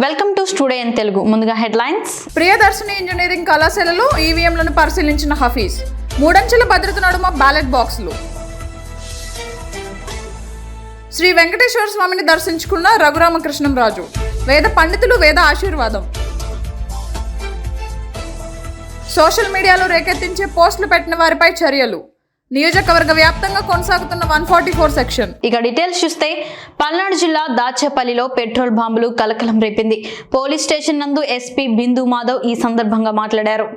Welcome to studio in Telugu. ముందుగా headlines. Priyadarshini engineering కళాశాలలో ఈవీఎంలను పరిశీలించిన హఫీజ్. మూడంచెల భద్రత నడుమ బ్యాలెట్ బాక్సులు. శ్రీ వెంకటేశ్వర స్వామిని దర్శించుకున్న రఘురామకృష్ణంరాజు. వేద పండితులు వేద ఆశీర్వాదం. సోషల్ మీడియాలో రేకెత్తించే పోస్టులు పెట్టిన వారిపై చర్యలు. నియోజకవర్గ వ్యాప్తంగా కొనసాగుతున్న 144 సెక్షన్. ఇక డీటెయిల్స్ చూస్తే పల్నాడు జిల్లా దాచేపల్లిలో పెట్రోల్ బాంబులు కలకలం రేపింది. పోలీస్ స్టేషన్ నందు ఎస్పీ బిందు మాధవ్ ఈ సందర్భంగా మాట్లాడారు.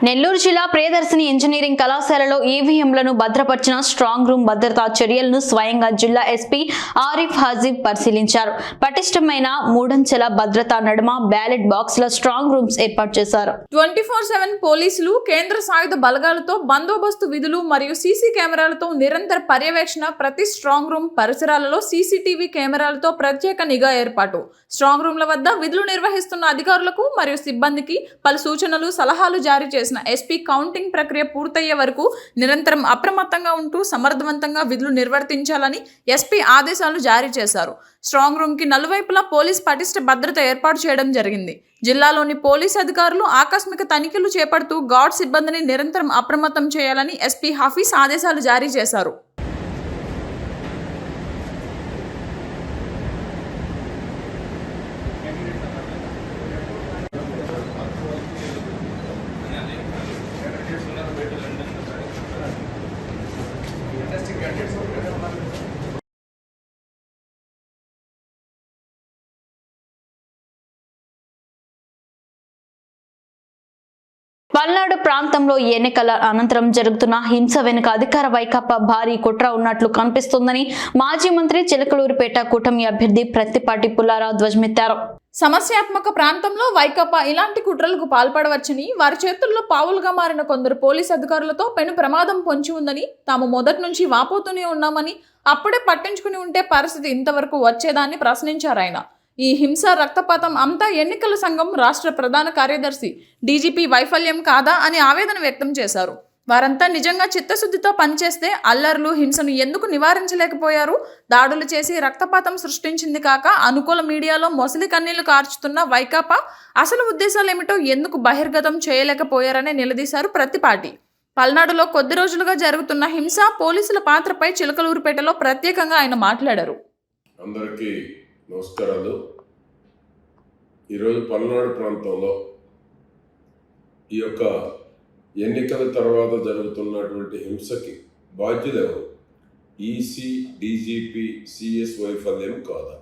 నెల్లూరు జిల్లా ప్రియదర్శిని ఇంజనీరింగ్ కళాశాలలో ఈవీఎంలను భద్రపరిచిన స్ట్రాంగ్ రూమ్ భద్రతా చర్యలను స్వయంగా జిల్లా ఎస్పీ ఆరిఫ్ హజీబ్ పరిశీలించారు. పటిష్టమైన మూడంచెల భద్రతా నడుమ బ్యాలెట్ బాక్సుల స్ట్రాంగ్ రూమ్స్ ఏర్పాటు చేశారు. 24/7 పోలీసులు, కేంద్ర సాయుధ బలగాలతో బందోబస్తు విధులు మరియు సీసీ కెమెరాలతో నిరంతర పర్యవేక్షణ. ప్రతి స్ట్రాంగ్ రూమ్ పరిసరాలలో సీసీటీవీ కెమెరాలతో ప్రత్యేక నిఘా ఏర్పాటు. స్ట్రాంగ్ రూమ్ల వద్ద విధులు నిర్వహిస్తున్న అధికారులకు మరియు సిబ్బందికి పలు సూచనలు, సలహాలు జారీ చేసిన ఎస్పీ కౌంటింగ్ ప్రక్రియ పూర్తయ్యే వరకు నిరంతరం అప్రమత్తంగా ఉంటూ సమర్థవంతంగా విధులు నిర్వర్తించాలని ఎస్పీ ఆదేశాలు జారీ చేశారు. స్ట్రాంగ్ రూమ్ కి నలువైపులా పోలీస్ పటిష్ట భద్రత ఏర్పాటు చేయడం జరిగింది. జిల్లాలోని పోలీస్ అధికారులు ఆకస్మిక తనిఖీలు చేపడుతూ గార్డ్ సిబ్బందిని నిరంతరం అప్రమత్తం చేయాలని ఎస్పీ హఫీజ్ ఆదేశాలు జారీ చేశారు. పల్నాడు ప్రాంతంలో ఎన్నికల అనంతరం జరుగుతున్న హింస వెనుక అధికార వైకాపా భారీ కుట్ర ఉన్నట్లు కనిపిస్తోందని మాజీ మంత్రి చిలకలూరిపేట కూటమి అభ్యర్థి ప్రత్తిపాటి పుల్లారావు ధ్వజమెత్తారు. సమస్యాత్మక ప్రాంతంలో వైకాపా ఇలాంటి కుట్రలకు పాల్పడవచ్చని, వారి చేతుల్లో పావులుగా మారిన కొందరు పోలీస్ అధికారులతో పెను ప్రమాదం పొంచి ఉందని తాము మొదటి నుంచి వాపోతూనే ఉన్నామని, అప్పుడే పట్టించుకుని ఉంటే పరిస్థితి ఇంతవరకు వచ్చేదాన్ని ప్రశ్నించారాయన. ఈ హింస, రక్తపాతం అంతా ఎన్నికల సంఘం రాష్ట్ర ప్రధాన కార్యదర్శి డీజీపీ వైఫల్యం కాదా అని ఆవేదన వ్యక్తం చేశారు. వారంతా నిజంగా చిత్తశుద్ధితో పనిచేస్తే అల్లర్లు, హింసను ఎందుకు నివారించలేకపోయారు? దాడులు చేసి రక్తపాతం సృష్టించింది కాక అనుకూల మీడియాలో మొసలి కన్నీళ్లు కార్చుతున్న వైకాపా అసలు ఉద్దేశాలేమిటో ఎందుకు బహిర్గతం చేయలేకపోయారని నిలదీశారు ప్రత్తిపాటి. పల్నాడులో కొద్ది రోజులుగా జరుగుతున్న హింస, పోలీసుల పాత్రపై చిలకలూరిపేటలో ప్రత్యేకంగా ఆయన మాట్లాడారు. అందరికీ నమస్కారాలు. ఈరోజు పల్నాడు ప్రాంతంలో ఈ యొక్క ఎన్నికల తర్వాత జరుగుతున్నటువంటి హింసకి బాధ్యులు ఎవరు? ఈసీ, డీజీపీ, సిఎస్ వైఫల్యం కాదా?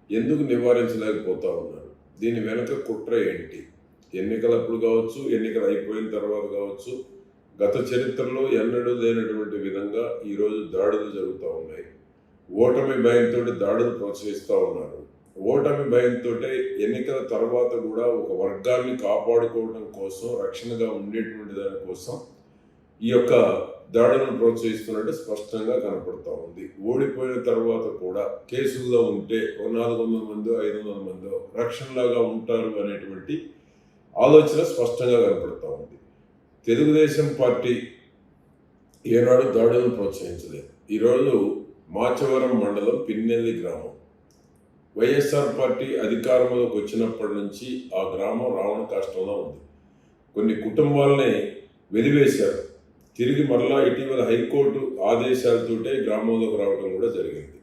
ఎందుకు నివారించలేకపోతా ఉన్నారు? దీని వెనక కుట్ర ఏంటి? ఎన్నికలప్పుడు కావచ్చు, ఎన్నికలు అయిపోయిన తర్వాత కావచ్చు, గత చరిత్రలో ఎన్నడూ లేనటువంటి విధంగా ఈరోజు దాడులు జరుగుతూ ఉన్నాయి. ఓటమి భయంతో దాడులు ప్రోత్సహిస్తూ ఉన్నారు. ఓటమి భయంతో ఎన్నికల తర్వాత కూడా ఒక వర్గాన్ని కాపాడుకోవడం కోసం, రక్షణగా ఉండేటువంటి దానికోసం ఈ యొక్క దాడులను ప్రోత్సహిస్తున్నట్టు స్పష్టంగా కనపడుతూ ఉంది. ఓడిపోయిన తర్వాత కూడా కేసుల్లో ఉంటే 400 మందో 500 మందో రక్షణలాగా ఉంటారు అనేటువంటి ఆలోచన స్పష్టంగా కనపడుతూ ఉంది. తెలుగుదేశం పార్టీ ఏనాడు దాడులను ప్రోత్సహించలేదు. ఈరోజు మాచవరం మండలం పిన్నెల్లి గ్రామం, వైఎస్ఆర్ పార్టీ అధికారంలోకి వచ్చినప్పటి నుంచి ఆ గ్రామం రావణ కాష్టంలో ఉంది. కొన్ని కుటుంబాలని వెలివేశారు. తిరిగి మరలా ఇటీవల హైకోర్టు ఆదేశాలతోటే గ్రామంలోకి రావడం కూడా జరిగింది.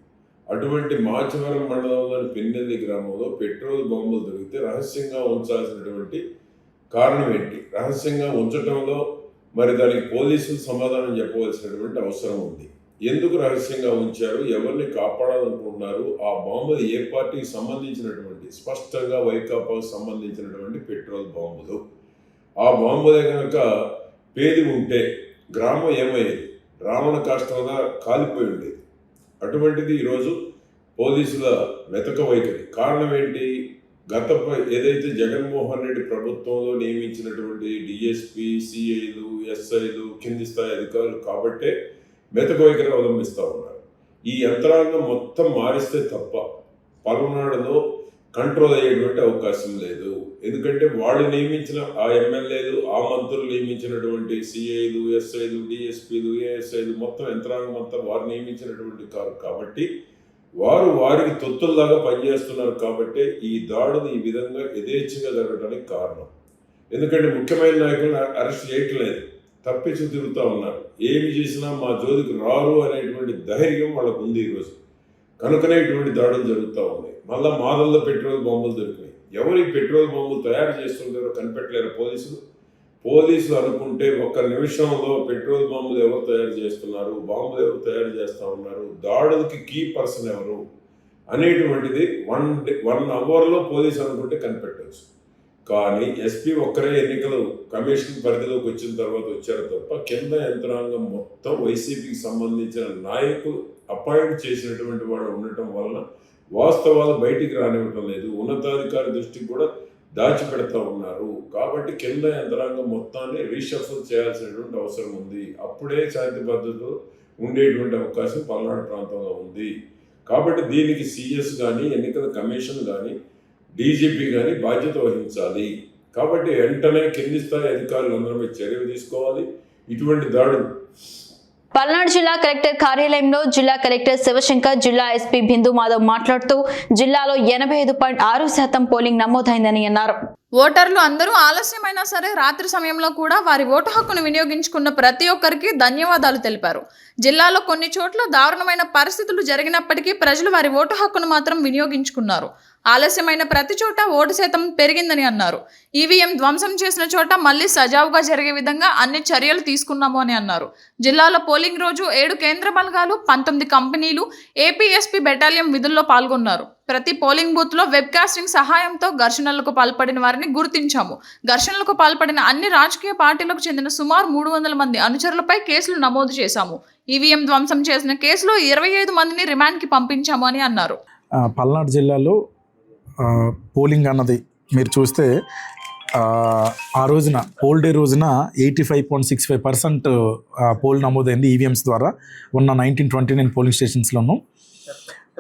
అటువంటి మాచవరం మండలంలోని పిన్నెల్లి గ్రామంలో పెట్రోల్ బాంబులు దొరికితే రహస్యంగా ఉంచాల్సినటువంటి కారణం ఏంటి? రహస్యంగా ఉంచడంలో మరి దానికి పోలీసులు సమాధానం చెప్పవలసినటువంటి అవసరం ఉంది. ఎందుకు రహస్యంగా ఉంచారు? ఎవరిని కాపాడాలనుకుంటున్నారు? ఆ బాంబులు ఏ పార్టీకి సంబంధించినటువంటి? స్పష్టంగా వైకాపాకు సంబంధించినటువంటి పెట్రోల్ బాంబులు. ఆ బాంబులే కనుక పేలి ఉంటే గ్రామం ఏమయ్యేది? రావణ కాష్టంగా కాలిపోయి ఉండేది. అటువంటిది ఈరోజు పోలీసుల మెతక వైఖరి. కారణం ఏంటి? ఏదైతే జగన్మోహన్ రెడ్డి ప్రభుత్వంలో నియమించినటువంటి డిఎస్పీ, సిఐలు, ఎస్ఐలు, కింది స్థాయి అధికారులు కాబట్టే మెతక వైఖరి అవలంబిస్తూ ఉన్నారు. ఈ యంత్రాంగం మొత్తం మారిస్తే తప్ప పల్నాడులో కంట్రోల్ అయ్యేటువంటి అవకాశం లేదు. ఎందుకంటే వాళ్ళు నియమించిన ఆ ఎమ్మెల్యేలు, ఆ మంత్రులు నియమించినటువంటి సిఐలు, ఎస్ఐలు, డిఎస్పీలు, ఏఎస్ఐలు మొత్తం యంత్రాంగం అంతా వారు నియమించినటువంటి కారు కాబట్టి వారు వారికి తొత్తుల్లాగా పనిచేస్తున్నారు. కాబట్టి ఈ దాడులు ఈ విధంగా యథేచ్ఛగా జరగడానికి కారణం. ఎందుకంటే ముఖ్యమైన నాయకులను అరెస్ట్ చేయట్లేదు, తప్పించి తిరుగుతూ ఉన్నారు. ఏమి చేసినా మా జోలికి రారు అనేటువంటి ధైర్యం వాళ్ళకు ఉంది ఈరోజు. కనుకనే ఇటువంటి దాడులు జరుగుతూ ఉన్నాయి. మళ్ళీ మాదల్లో పెట్రోల్ బాంబులు దొరికినాయి. ఎవరు ఈ పెట్రోల్ బాంబులు తయారు చేస్తుంటారో కనిపెట్టలేరు పోలీసులు అనుకుంటే ఒక్క నిమిషంలో పెట్రోల్ బాంబులు ఎవరు తయారు చేస్తున్నారు, బాంబులు ఎవరు తయారు చేస్తూ ఉన్నారు, దాడులకి కీ పర్సన్ ఎవరు అనేటువంటిది 1 అవర్లో పోలీసు అనుకుంటే కనిపెట్టవచ్చు. కానీ ఎస్పీ ఒక్కరే ఎన్నికలు కమిషన్ పరిధిలోకి వచ్చిన తర్వాత వచ్చారు తప్ప కింద యంత్రాంగం మొత్తం వైసీపీకి సంబంధించిన నాయకులు అపాయింట్ చేసినటువంటి వాడు ఉండటం వలన వాస్తవాలు బయటికి రానివ్వటం లేదు. ఉన్నతాధికారి దృష్టికి కూడా దాచిపెడతా ఉన్నారు. కాబట్టి కింద యంత్రాంగం మొత్తాన్ని రీషఫల్ చేయాల్సినటువంటి అవసరం ఉంది. అప్పుడే శాంతి భద్రతలు ఉండేటువంటి అవకాశం పల్నాడు ప్రాంతంలో ఉంది. కాబట్టి దీనికి సిఎస్ కానీ, ఎన్నికల కమిషన్ కానీ, డీజీపీ కానీ బాధ్యత వహించాలి. కాబట్టి వెంటనే కింది స్థాయి అధికారులందరూ మీద చర్యలు తీసుకోవాలి. ఇటువంటి దాడులు పల్నాడు జిల్లా కలెక్టర్ కార్యాలయంలో జిల్లా కలెక్టర్ శివశంకర్, జిల్లా ఎస్పీ బిందు మాధవ్ మాట్లాడుతూ జిల్లాలో 85.6% పోలింగ్ నమోదైందని అన్నారు. ఓటర్లు అందరూ ఆలస్యమైనా సరే రాత్రి సమయంలో కూడా వారి ఓటు హక్కును వినియోగించుకున్న ప్రతి ఒక్కరికి ధన్యవాదాలు తెలిపారు. జిల్లాలో కొన్ని చోట్ల దారుణమైన పరిస్థితులు జరిగినప్పటికీ ప్రజలు వారి ఓటు హక్కును మాత్రం వినియోగించుకున్నారు. ఆలస్యమైన ప్రతి చోట ఓటు శాతం పెరిగిందని అన్నారు. ఈవీఎం ధ్వంసం చేసిన చోట మళ్లీ సజావుగా జరిగే విధంగా అన్ని చర్యలు తీసుకున్నాము అని అన్నారు. జిల్లాలో పోలింగ్ రోజు 7 కేంద్ర బలగాలు, 19 కంపెనీలు, ఏపీఎస్పీ బెటాలియం విధుల్లో పాల్గొన్నారు. ప్రతి పోలింగ్ బూత్ లో వెబ్కాస్టింగ్ సహాయంతో ఘర్షణలకు పాల్పడిన వారిని గుర్తించాము. ఘర్షణలకు పాల్పడిన అన్ని రాజకీయ పార్టీలకు చెందిన సుమారు 300 మంది అనుచరులపై కేసులు నమోదు చేశాము. ఈవీఎం ధ్వంసం చేసిన కేసులో 25 మందిని రిమాండ్కి పంపించాము అని అన్నారు. పల్నాడు జిల్లాలో పోలింగ్ అన్నది మీరు చూస్తే ఆ రోజున పోల్ డే రోజున 85.65% పోల్ నమోదైంది ఈవీఎంస్ ద్వారా ఉన్న 1929 పోలింగ్ స్టేషన్స్లోనూ.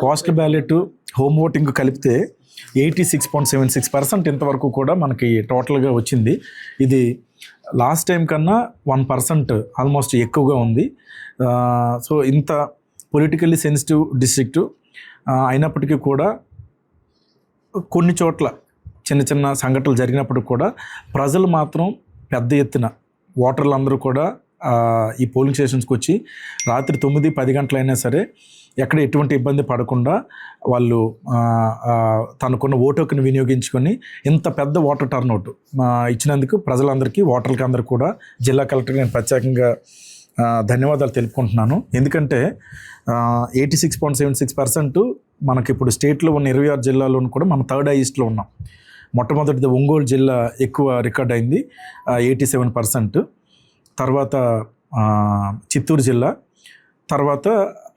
పోస్టల్ బ్యాలెట్, హోమ్ ఓటింగ్ కలిపితే 86.76% ఇంతవరకు కూడా మనకి టోటల్గా వచ్చింది. ఇది లాస్ట్ టైం కన్నా 1% ఆల్మోస్ట్ ఎక్కువగా ఉంది. సో ఇంత పొలిటికల్లీ సెన్సిటివ్ డిస్ట్రిక్టు అయినప్పటికీ కూడా కొన్ని చోట్ల చిన్న చిన్న సంఘటనలు జరిగినప్పుడు కూడా ప్రజలు మాత్రం పెద్ద ఎత్తున ఓటర్లు అందరూ కూడా ఈ పోలింగ్ స్టేషన్స్కి వచ్చి రాత్రి 9-10 గంటలైనా సరే ఎక్కడ ఎటువంటి ఇబ్బంది పడకుండా వాళ్ళు తనకున్న ఓటు హక్కును వినియోగించుకొని ఇంత పెద్ద ఓటర్ టర్నౌట్ ఇచ్చినందుకు ప్రజలందరికీ, ఓటర్లకి అందరూ కూడా జిల్లా కలెక్టర్ నేను ప్రత్యేకంగా ధన్యవాదాలు తెలుపుకుంటున్నాను. ఎందుకంటే 86.76% మనకి ఇప్పుడు స్టేట్లో ఉన్న 26 జిల్లాలోనూ కూడా మనం 3rd హైయెస్ట్లో ఉన్నాం. మొట్టమొదటిది ఒంగోలు జిల్లా ఎక్కువ రికార్డ్ అయింది 87%, తర్వాత చిత్తూరు జిల్లా, తర్వాత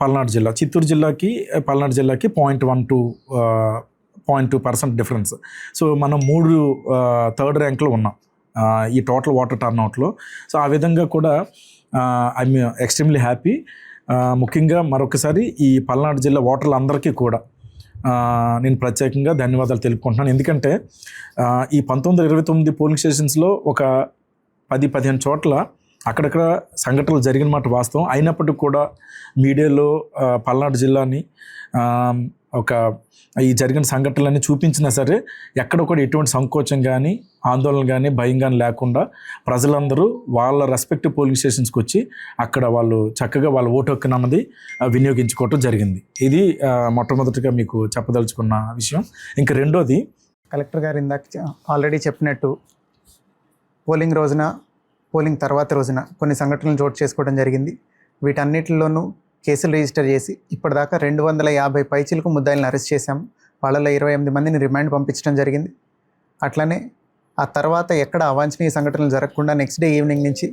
పల్నాడు జిల్లా. చిత్తూరు జిల్లాకి పల్నాడు జిల్లాకి 0.2% డిఫరెన్స్. సో మనం 3rd ర్యాంక్లో ఉన్నాం ఈ టోటల్ ఓటర్ టర్న్అవుట్లో. సో ఆ విధంగా కూడా ఐఎమ్ ఎక్స్ట్రీమ్లీ హ్యాపీ. ముఖ్యంగా మరొకసారి ఈ పల్నాడు జిల్లా ఓటర్లు అందరికీ కూడా నేను ప్రత్యేకంగా ధన్యవాదాలు తెలుపుకుంటున్నాను. ఎందుకంటే ఈ 1929 పోలింగ్ స్టేషన్స్లో ఒక 10-15 చోట్ల అక్కడక్కడ సంఘటనలు జరిగిన మాట వాస్తవం. అయినప్పటికీ కూడా మీడియాలో పల్నాడు జిల్లాని ఈ జరిగిన సంఘటనలన్నీ చూపించినా సరే ఎక్కడ కూడా ఎటువంటి సంకోచం కానీ, ఆందోళన కానీ, భయం కానీ లేకుండా ప్రజలందరూ వాళ్ళ రెస్పెక్టివ్ పోలింగ్ స్టేషన్స్కి వచ్చి అక్కడ వాళ్ళు చక్కగా వాళ్ళ ఓటు హక్కును అన్నది వినియోగించుకోవటం జరిగింది. ఇది మొట్టమొదటిగా మీకు చెప్పదలుచుకున్న విషయం. ఇంకా రెండోది, కలెక్టర్ గారు ఇందాక ఆల్రెడీ చెప్పినట్టు పోలింగ్ రోజున, పోలింగ్ తర్వాత రోజున కొన్ని సంఘటనలు చోటు చేసుకోవడం జరిగింది. వీటన్నిటిలోనూ కేసులు రిజిస్టర్ చేసి ఇప్పటిదాకా 250 పైచిలకు ముద్దాయిలను అరెస్ట్ చేశాము. వాళ్ళలో 28 మందిని రిమాండ్ పంపించడం జరిగింది. అట్లనే ఆ తర్వాత ఎక్కడ అవాంఛనీయ సంఘటనలు జరగకుండా నెక్స్ట్ డే ఈవినింగ్ నుంచి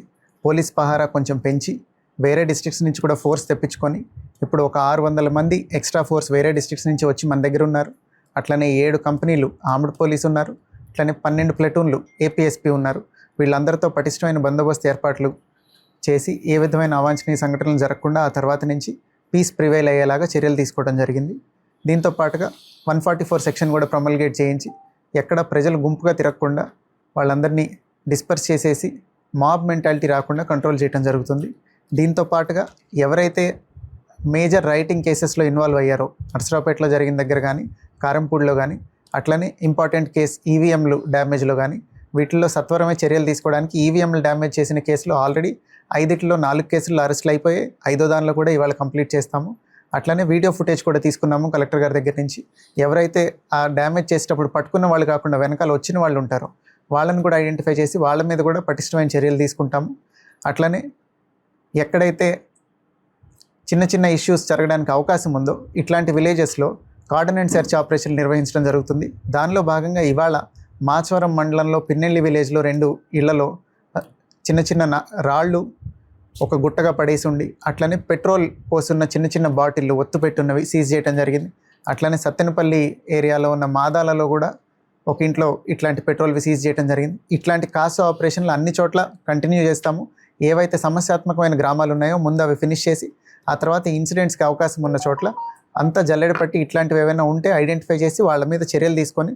పోలీస్ పహారా కొంచెం పెంచి వేరే డిస్ట్రిక్ట్స్ నుంచి కూడా ఫోర్స్ తెప్పించుకొని ఇప్పుడు ఒక 600 మంది ఎక్స్ట్రా ఫోర్స్ వేరే డిస్ట్రిక్ట్స్ నుంచి వచ్చి మన దగ్గర ఉన్నారు. అట్లనే 7 కంపెనీలు ఆర్మ్డ్ పోలీసు ఉన్నారు. అట్లనే 12 ప్లటూన్లు ఏపీఎస్పీ ఉన్నారు. వీళ్ళందరితో పటిష్టమైన బందోబస్తు ఏర్పాట్లు చేసి ఏ విధమైన అవాంఛనీయ సంఘటనలు జరగకుండా ఆ తర్వాత నుంచి పీస్ ప్రివైల్ అయ్యేలాగా చర్యలు తీసుకోవడం జరిగింది. దీంతో పాటుగా 144 సెక్షన్ కూడా ప్రొమల్గేట్ చేయించి ఎక్కడ ప్రజలు గుంపుగా తిరగకుండా వాళ్ళందరినీ డిస్పర్స్ చేసేసి మాబ్ మెంటాలిటీ రాకుండా కంట్రోల్ చేయడం జరుగుతుంది. దీంతో పాటుగా ఎవరైతే మేజర్ రైటింగ్ కేసెస్లో ఇన్వాల్వ్ అయ్యారో నర్సరావుపేటలో జరిగిన దగ్గర కానీ కారంపూడిలో కానీ అట్లనే ఇంపార్టెంట్ కేసు ఈవీఎంలు డ్యామేజ్లో కానీ వీటిల్లో సత్వరమే చర్యలు తీసుకోవడానికి ఈవీఎంలు డ్యామేజ్ చేసిన కేసులో ఆల్రెడీ 5లో 4 కేసులు అరెస్టులు అయిపోయాయి. 5వ దానిలో కూడా ఇవాళ కంప్లీట్ చేస్తాము. అట్లనే వీడియో ఫుటేజ్ కూడా తీసుకున్నాము కలెక్టర్ గారి దగ్గర నుంచి. ఎవరైతే ఆ డ్యామేజ్ చేసేటప్పుడు పట్టుకున్న వాళ్ళు కాకుండా వెనకాల వచ్చిన వాళ్ళు ఉంటారో వాళ్ళని కూడా ఐడెంటిఫై చేసి వాళ్ళ మీద కూడా పటిష్టమైన చర్యలు తీసుకుంటాము. అట్లనే ఎక్కడైతే చిన్న చిన్న ఇష్యూస్ జరగడానికి అవకాశం ఉందో ఇట్లాంటి విలేజెస్లో కార్డన్ అండ్ సెర్చ్ ఆపరేషన్ నిర్వహించడం జరుగుతుంది. దానిలో భాగంగా ఇవాళ మాచవరం మండలంలో పిన్నెల్లి విలేజ్లో 2 ఇళ్లలో చిన్న చిన్న రాళ్ళు ఒక గుట్టగా పడేసి ఉండి అట్లనే పెట్రోల్ పోసున్న చిన్న చిన్న బాటిళ్ళు ఒత్తు పెట్టున్నవి సీజ్ చేయడం జరిగింది. అట్లనే సత్తెనపల్లి ఏరియాలో ఉన్న మాదాలలో కూడా ఒక ఇంట్లో ఇట్లాంటి పెట్రోల్వి సీజ్ చేయడం జరిగింది. ఇట్లాంటి కాసు ఆపరేషన్లు అన్ని చోట్ల కంటిన్యూ చేస్తాము. ఏవైతే సమస్యాత్మకమైన గ్రామాలు ఉన్నాయో ముందు అవి ఫినిష్ చేసి ఆ తర్వాత ఇన్సిడెంట్స్కి అవకాశం ఉన్న చోట్ల అంతా జల్లెడ పట్టి ఇట్లాంటివి ఏమైనా ఉంటే ఐడెంటిఫై చేసి వాళ్ళ మీద చర్యలు తీసుకొని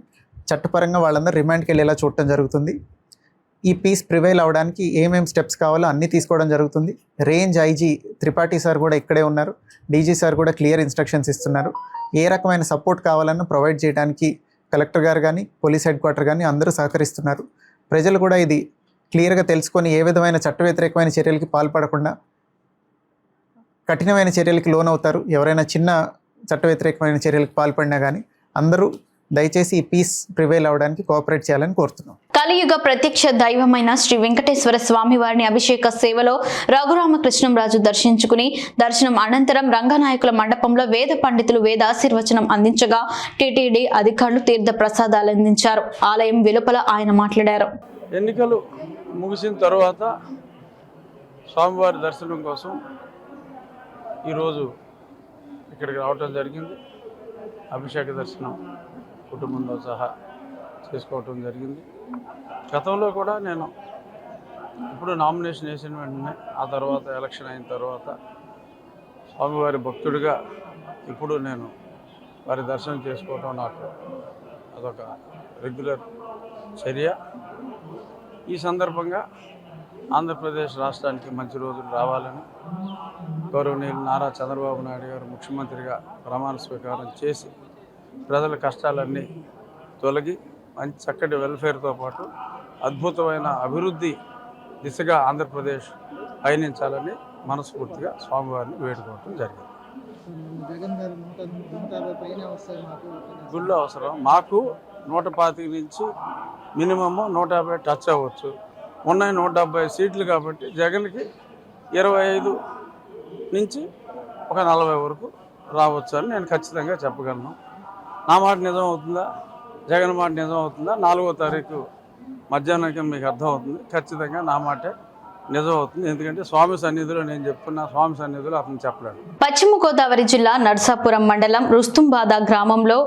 చట్టపరంగా వాళ్ళందరూ రిమాండ్కి వెళ్ళేలా చూడటం జరుగుతుంది. ఈ పీస్ ప్రివైల్ అవ్వడానికి ఏమేమి స్టెప్స్ కావాలో అన్నీ తీసుకోవడం జరుగుతుంది. రేంజ్ ఐజీ త్రిపాఠి సార్ కూడా ఇక్కడే ఉన్నారు. డీజీ సార్ కూడా క్లియర్ ఇన్స్ట్రక్షన్స్ ఇస్తున్నారు. ఏ రకమైన సపోర్ట్ కావాలన్నా ప్రొవైడ్ చేయడానికి కలెక్టర్ గారు కానీ పోలీస్ హెడ్ క్వార్టర్ కానీ అందరూ సహకరిస్తున్నారు. ప్రజలు కూడా ఇది క్లియర్గా తెలుసుకొని ఏ విధమైన చట్ట వ్యతిరేకమైన చర్యలకి పాల్పడకుండా కఠినమైన చర్యలకి లోనవుతారు. ఎవరైనా చిన్న చట్ట వ్యతిరేకమైన చర్యలకు పాల్పడినా కానీ అందరూ దయచేసి ఈ పీస్ ప్రివైల్ అవ్వడానికి కోఆపరేట్ చేయాలని కోరుతున్నాం. కలియుగ ప్రత్యక్ష దైవమైన శ్రీ వెంకటేశ్వర స్వామి వారిని అభిషేక సేవలో రఘురామకృష్ణంరాజు దర్శించుకుని దర్శనం అనంతరం రంగనాయకుల మండపంలో వేద పండితులు వేదాశీర్వచనం అందించగా టీటీడీ అధికారులు తీర్థ ప్రసాదాలు అందించారు. ఆలయం వెలుపల ఆయన మాట్లాడారు. ఎన్నికలు ముగిసిన తర్వాత స్వామివారి దర్శనం కోసం ఈరోజు ఇక్కడికి రావటం జరిగింది. అభిషేక దర్శనం కుటుంబంతో సహా చేసుకోవటం జరిగింది. గతంలో కూడా నేను ఇప్పుడు నామినేషన్ వేసిన వెంటనే ఆ తర్వాత ఎలక్షన్ అయిన తర్వాత స్వామివారి భక్తుడిగా ఇప్పుడు నేను వారి దర్శనం చేసుకోవటం నాకు అదొక రెగ్యులర్ చర్య. ఈ సందర్భంగా ఆంధ్రప్రదేశ్ రాష్ట్రానికి మంచి రోజులు రావాలని గౌరవనీయులు నారా చంద్రబాబు నాయుడు గారు ముఖ్యమంత్రిగా ప్రమాణ స్వీకారం చేసి ప్రజల కష్టాలన్నీ తొలగి మంచి చక్కటి వెల్ఫేర్తో పాటు అద్భుతమైన అభివృద్ధి దిశగా ఆంధ్రప్రదేశ్ పయనించాలని మనస్ఫూర్తిగా స్వామివారిని వేడుకోవటం జరిగింది. గుళ్ళు అవసరం మాకు 125 నుంచి మినిమమ్ 150 టచ్ అవ్వచ్చు. ఉన్నాయి 170 సీట్లు కాబట్టి జగన్కి 25 నుంచి ఒక 40 వరకు రావచ్చు అని నేను ఖచ్చితంగా చెప్పగలను. నా మాట నిజం అవుతుందా, జగన్ మాట నిజం అవుతుందా 4వ తారీఖు మధ్యాహ్నానికి మీకు అర్థమవుతుంది. ఖచ్చితంగా నా మాటే నిజం అవుతుంది. ఎందుకంటే స్వామి సన్నిధిలో నేను చెప్తున్నా, స్వామి సన్నిధిలో అతను చెప్పలేడు. పశ్చిమ గోదావరి జిల్లా నర్సాపురం మండలం రుస్తుంబాద గ్రామంలో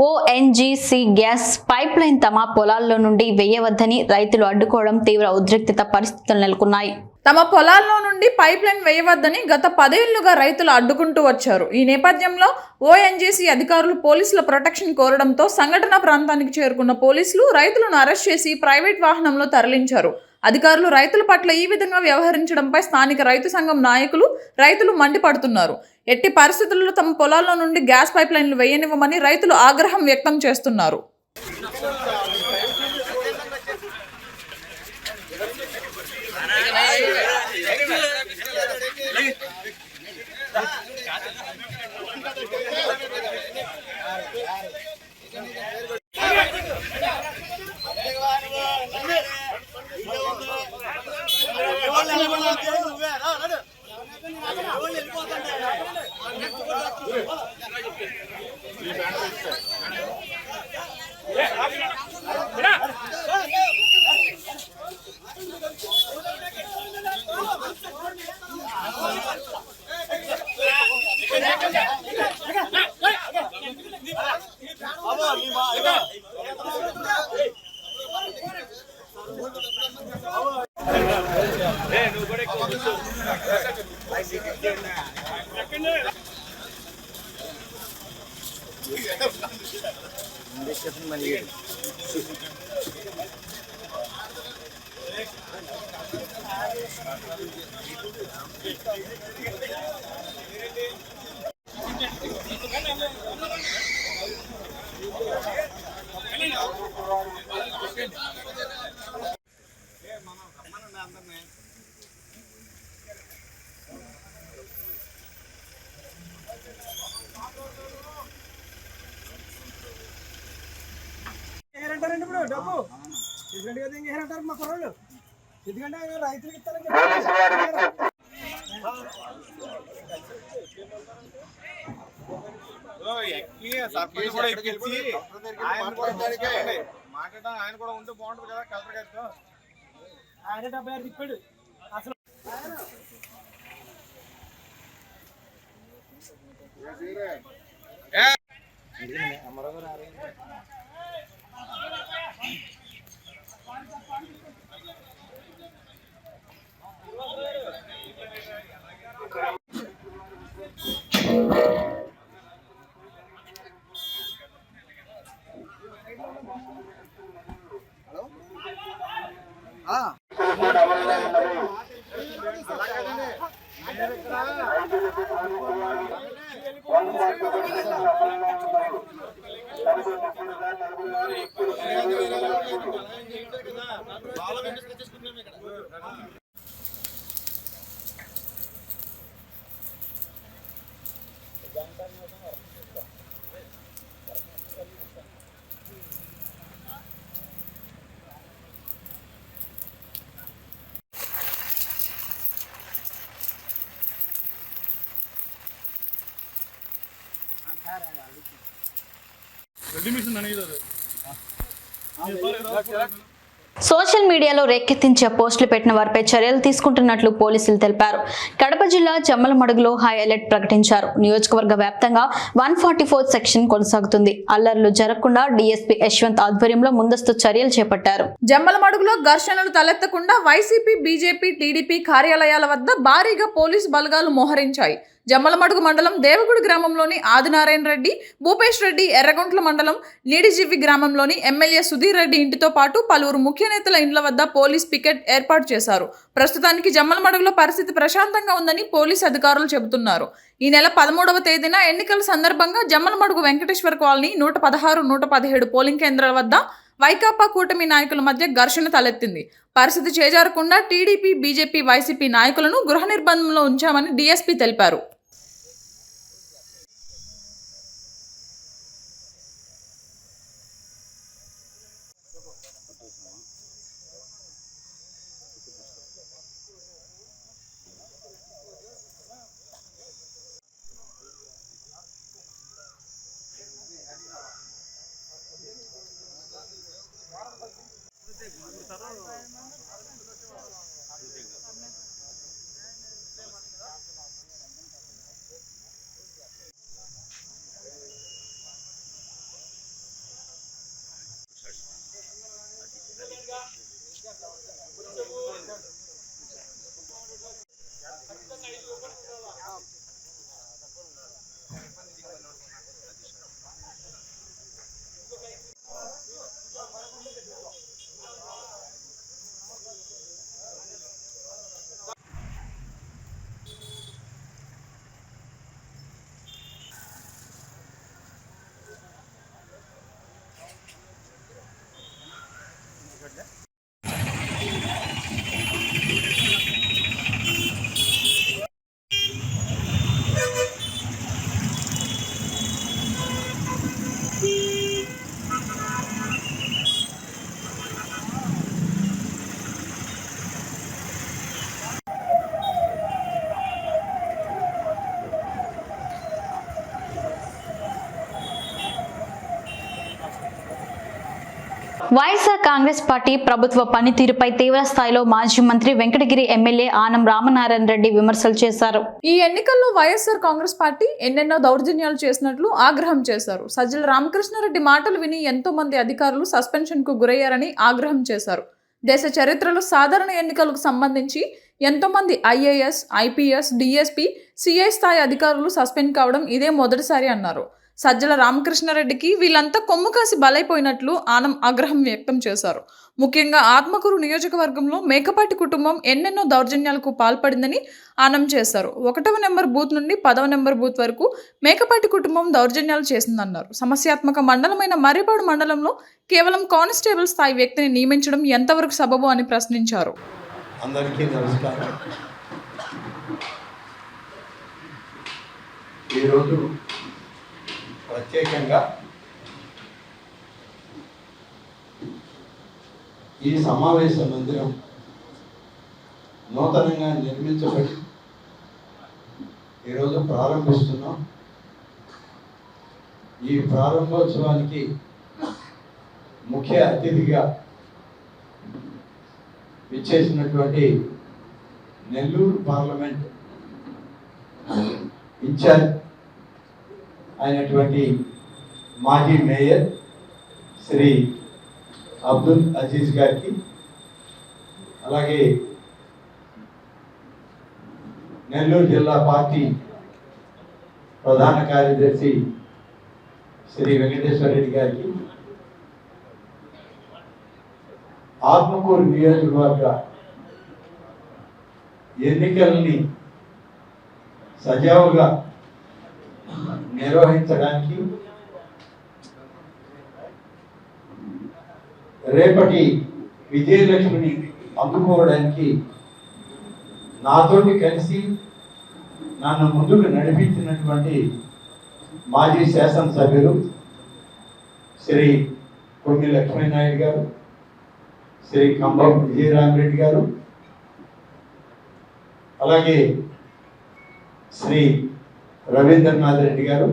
ఓఎన్జీసీ గ్యాస్ పైప్ లైన్ తమ పొలాల్లో నుండి వేయవద్దని రైతులు అడ్డుకోవడం తీవ్ర ఉద్రిక్తత పరిస్థితులు నెలకొన్నాయి. తమ పొలాల్లో నుండి పైప్ లైన్ వేయవద్దని గత 10 ఏళ్లుగా రైతులు అడ్డుకుంటూ వచ్చారు. ఈ నేపథ్యంలో ఓఎన్జీసీ అధికారులు పోలీసుల ప్రొటెక్షన్ కోరడంతో సంఘటనా ప్రాంతానికి చేరుకున్న పోలీసులు రైతులను అరెస్ట్ చేసి ప్రైవేట్ వాహనంలో తరలించారు. అధికారులు రైతుల పట్ల ఈ విధంగా వ్యవహరించడంపై స్థానిక రైతు సంఘం నాయకులు రైతులు మండిపడుతున్నారు. ఎట్టి పరిస్థితుల్లో తమ పొలాల్లో నుండి గ్యాస్ పైప్ లైన్లు వేయనివ్వమని రైతులు ఆగ్రహం వ్యక్తం చేస్తున్నారు. అంటారండి ఇప్పుడు డబ్బు ఎందుకంటే కదా ఇంకేనంటారు మా కుర్రోళ్ళు ఎందుకంటే ఆయన రైతులకు ఇస్తారని మాట్లాడడం ఆయన కూడా ఉంటే బాగుంటుంది కదా కలెక్టర్ గారితో. ఆయన 76 తిప్పాడు అసలు. సోషల్ మీడియాలో రేకెత్తించే పోస్టులు పెట్టిన వారిపై చర్యలు తీసుకుంటున్నట్లు పోలీసులు తెలిపారు. కడప జిల్లా జమ్మలమడుగులో హై అలర్ట్ ప్రకటించారు. నియోజకవర్గ వ్యాప్తంగా 144 సెక్షన్ కొనసాగుతుంది. అల్లర్లు జరగకుండా డీఎస్పీ యశ్వంత్ ఆధ్వర్యంలో ముందస్తు చర్యలు చేపట్టారు. జమ్మలమడుగులో ఘర్షణలు తలెత్తకుండా వైసీపీ, బీజేపీ, టీడీపీ కార్యాలయాల వద్ద భారీగా పోలీసు బలగాలు మోహరించాయి. జమ్మలమడుగు మండలం దేవగుడి గ్రామంలోని ఆదినారాయణ రెడ్డి, భూపేష్ రెడ్డి, ఎర్రగుంట్ల మండలం నీడిజివ్వి గ్రామంలోని ఎమ్మెల్యే సుధీర్ రెడ్డి ఇంటితో పాటు పలువురు ముఖ్య నేతల ఇండ్ల వద్ద పోలీస్ పికెట్ ఏర్పాటు చేశారు. ప్రస్తుతానికి జమ్మలమడుగులో పరిస్థితి ప్రశాంతంగా ఉందని పోలీసు అధికారులు చెబుతున్నారు. ఈ నెల 13వ తేదీన ఎన్నికల సందర్భంగా జమ్మలమడుగు వెంకటేశ్వర కాలనీ 116, 117 పోలింగ్ కేంద్రాల వద్ద వైకాపా కూటమి నాయకుల మధ్య ఘర్షణ తలెత్తింది. పరిస్థితి చేజారకుండా టీడీపీ, బీజేపీ, వైసీపీ నాయకులను గృహ నిర్బంధంలో ఉంచామని డీఎస్పీ తెలిపారు. వైఎస్ఆర్ కాంగ్రెస్ పార్టీ ప్రభుత్వ పనితీరుపై తీవ్ర స్థాయిలో మాజీ మంత్రి వెంకటగిరి ఎమ్మెల్యే ఆనం రామనారాయణ రెడ్డి విమర్శలు చేశారు. ఈ ఎన్నికల్లో వైఎస్ఆర్ కాంగ్రెస్ పార్టీ ఎన్నెన్నో దౌర్జన్యాలు చేసినట్లు ఆగ్రహం చేశారు. సజ్జల రామకృష్ణారెడ్డి మాటలు విని ఎంతో మంది అధికారులు సస్పెన్షన్ కు గురయ్యారని ఆగ్రహం చేశారు. దేశ చరిత్రలో సాధారణ ఎన్నికలకు సంబంధించి ఎంతోమంది ఐఏఎస్, ఐపీఎస్, డిఎస్పీ, సిఐ స్థాయి అధికారులు సస్పెండ్ కావడం ఇదే మొదటిసారి అన్నారు. సజ్జల రామకృష్ణారెడ్డికి వీళ్ళంతా కొమ్ము కాసి బలైపోయినట్లు ఆనం ఆగ్రహం వ్యక్తం చేశారు. ముఖ్యంగా ఆత్మకూరు నియోజకవర్గంలో మేకపాటి కుటుంబం ఎన్నెన్నో దౌర్జన్యాలకు పాల్పడిందని ఆనం చేశారు. 1వ నెంబర్ బూత్ నుండి 10వ నెంబర్ బూత్ వరకు మేకపాటి కుటుంబం దౌర్జన్యాలు చేసిందన్నారు. సమస్యాత్మక మండలమైన మర్రిపాడు మండలంలో కేవలం కానిస్టేబుల్ స్థాయి వ్యక్తిని నియమించడం ఎంతవరకు సబబు అని ప్రశ్నించారు. అందరికీ నమస్కారం. ఈరోజు ప్రత్యేకంగా ఈ సమావేశ మందిరం నూతనంగా నిర్మించబడి ఈరోజు ప్రారంభిస్తున్నాం. ఈ ప్రారంభోత్సవానికి ముఖ్య అతిథిగా విచ్చేసినటువంటి నెల్లూరు పార్లమెంట్ ఇన్ఛార్జ్ అయినటువంటి మాజీ మేయర్ శ్రీ అబ్దుల్ అజీజ్ గారికి, అలాగే నెల్లూరు జిల్లా పార్టీ ప్రధాన కార్యదర్శి శ్రీ వెంకటేశ్వర రెడ్డి గారికి, ఆత్మకూరు నియోజకవర్గ ఎన్నికల్ని సజావుగా నిర్వహించడానికి, రేపటి విజయలక్ష్మిని అందుకోవడానికి నాతోటి కలిసి నన్ను ముందుకు నడిపించినటువంటి మాజీ శాసనసభ్యులు శ్రీ కొమ్మి లక్ష్మీనాయుడు గారు, శ్రీ కంబం విజయరామరెడ్డి గారు, అలాగే శ్రీ రవీంద్రనాథ్ రెడ్డి గారు,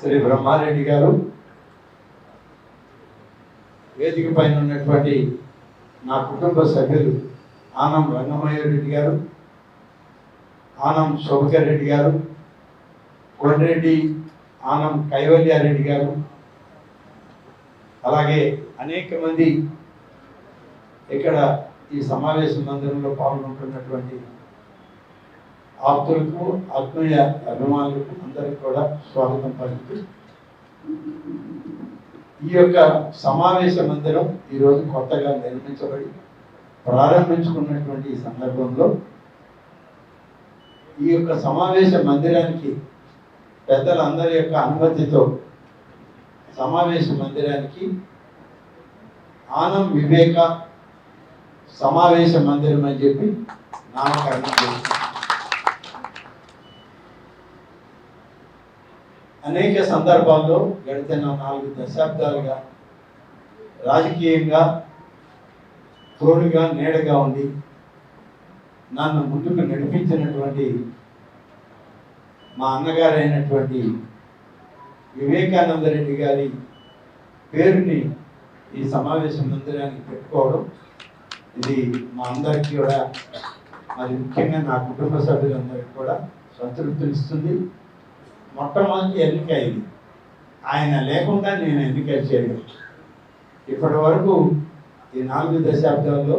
శ్రీ బ్రహ్మారెడ్డి గారు, వేదిక పైన ఉన్నటువంటి నా కుటుంబ సభ్యులు ఆనం రంగమయ్య రెడ్డి గారు, ఆనం శోభకర్ రెడ్డి గారు, కొండ్రెడ్డి ఆనం కైవల్యారెడ్డి గారు, అలాగే అనేక మంది ఇక్కడ ఈ సమావేశ మందిరంలో పాల్గొంటున్నటువంటి ఆప్తులకు, ఆత్మీయ అభిమానులకు అందరికి కూడా స్వాగతం పలుకుతూ, ఈ యొక్క సమావేశ మందిరం ఈరోజు కొత్తగా నిర్మించబడి ప్రారంభించుకున్నటువంటి ఈ సందర్భంలో ఈ యొక్క సమావేశ మందిరానికి పెద్దలందరి యొక్క అనుమతితో సమావేశ మందిరానికి ఆనం వివేక సమావేశ మందిరం అని చెప్పి నామకరణం చేశారు. అనేక సందర్భాల్లో గడిచిన 4 దశాబ్దాలుగా రాజకీయంగా తోడుగా నీడగా ఉండి నన్ను ముందుకు నడిపించినటువంటి మా అన్నగారైనటువంటి వివేకానంద రెడ్డి గారి పేరుని ఈ సమావేశ మందిరానికి పెట్టుకోవడం ఇది మా అందరికీ కూడా, మరి ముఖ్యంగా నా కుటుంబ సభ్యులందరికీ కూడా సంతృప్తినిస్తుంది. మొట్టమొదటి ఎన్నిక ఇది, ఆయన లేకుండా నేను ఎన్నికలు చేయలేదు. ఇప్పటి వరకు ఈ 4 దశాబ్దాల్లో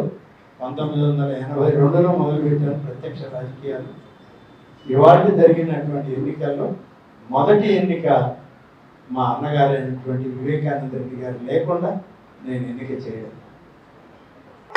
1982లో మొదలుపెట్టిన ప్రత్యక్ష రాజకీయాలు, ఇవాళ జరిగినటువంటి ఎన్నికల్లో మొదటి ఎన్నిక మా అన్నగారైనటువంటి వివేకానంద రెడ్డి గారు లేకుండా నేను ఎన్నిక చేయలేదు.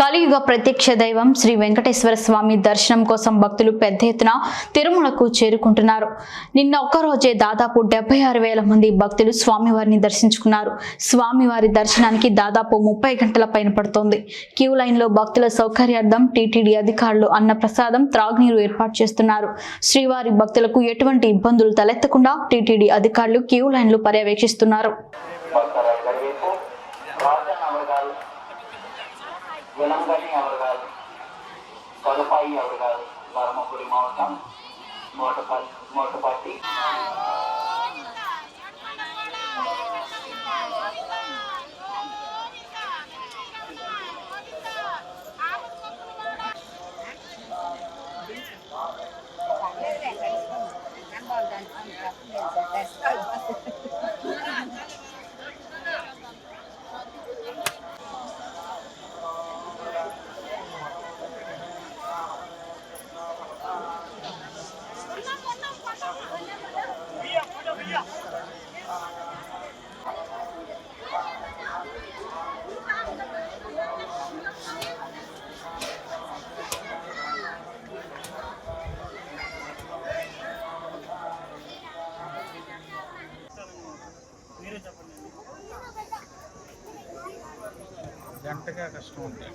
కలియుగ ప్రత్యక్ష దైవం శ్రీ వెంకటేశ్వర స్వామి దర్శనం కోసం భక్తులు పెద్ద ఎత్తున తిరుమలకు చేరుకుంటున్నారు. నిన్న ఒక్కరోజే దాదాపు 76,000 మంది భక్తులు స్వామివారిని దర్శించుకున్నారు. స్వామివారి దర్శనానికి దాదాపు 30 గంటల పైన పడుతోంది. క్యూ లైన్లో భక్తుల సౌకర్యార్థం టీటీడీ అధికారులు అన్నప్రసాదం, త్రాగునీరు ఏర్పాటు చేస్తున్నారు. శ్రీవారి భక్తులకు ఎటువంటి ఇబ్బందులు తలెత్తకుండా టీటీడీ అధికారులు క్యూ లైన్లు పర్యవేక్షిస్తున్నారు. విలంబని ఎవరు కాదు, తదుపాయి ఎవరు కాదు, ధర్మపురి మౌతం మోటపట్టి గట్టిగా కష్టం ఉంటుంది.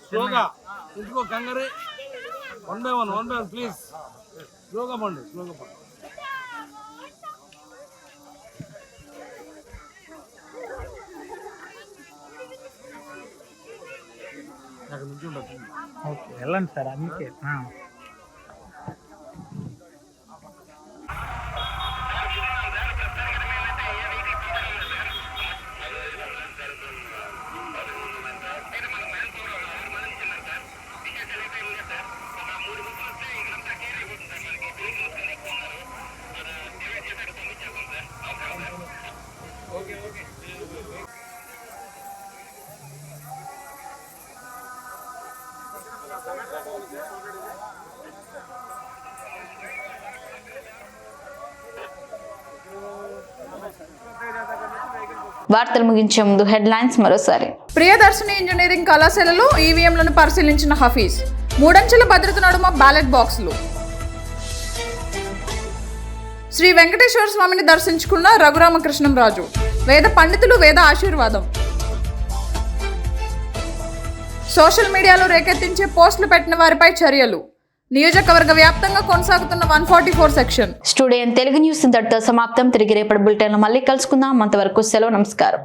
స్లోగా ఇంటికో కంగారే. One by one please. స్లోగా పండి. అక్కడ నుంచి ఉండదు. ఓకే, వెళ్ళండి సార్. అందుకే వార్తలు ముగించే ముందు హెడ్లైన్స్ మరోసారి. ప్రియదర్శిని ఇంజనీరింగ్ కళాశాలలో ఈవీఎంలను పరిశీలించిన హఫీజ్. 3 అంచెల భద్రత నడుమ బ్యాలెట్ బాక్సులు. శ్రీ వెంకటేశ్వర స్వామిని దర్శించుకున్న రఘురామకృష్ణంరాజు. వేద పండితులు వేద ఆశీర్వాదం. సోషల్ మీడియాలో రేకెత్తించే పోస్టులు పెట్టిన వారిపై చర్యలు. నియోజకవర్గ వ్యాప్తంగా కొనసాగుతున్న 144 సెక్షన్. స్టూడియో తెలుగు న్యూస్ ఇంతటితో సమాప్తం. తిరిగి రేపటి బులెటిన్లో మళ్ళీ కలుసుకుందాం. అంతవరకు సెలవు. నమస్కారం.